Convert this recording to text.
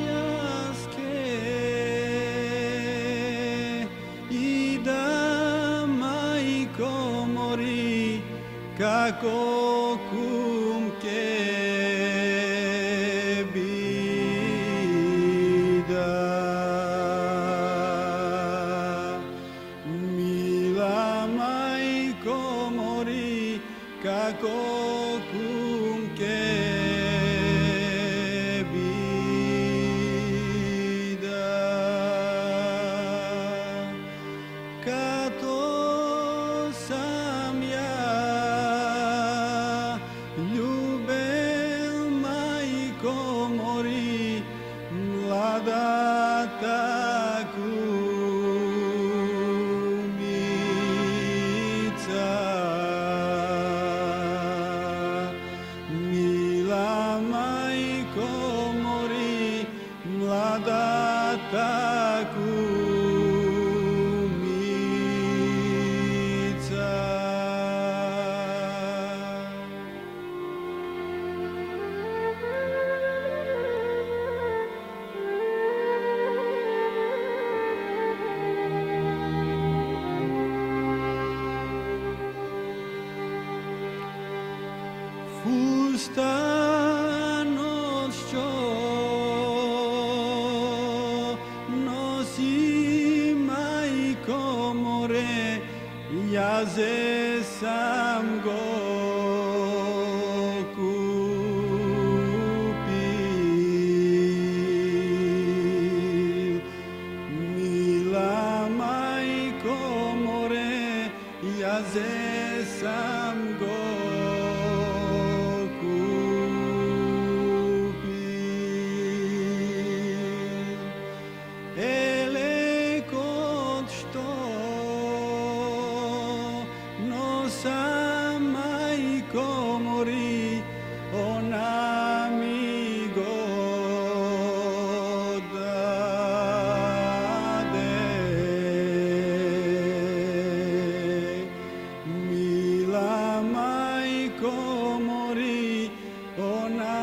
jaske i da majko mori kako kumke bida. Mila majko mori kako kumke bida. Kato sam ja ljubel majko mori, mlada ta kumica. Mila majko mori, mlada ta kumica. Fustanosćo nosi majko more, jaze sam go kupil. Mila majko more, jaze sam go kupil. Ele kod što nosa majko mori, ona mi go dade. Mila majko mori, ona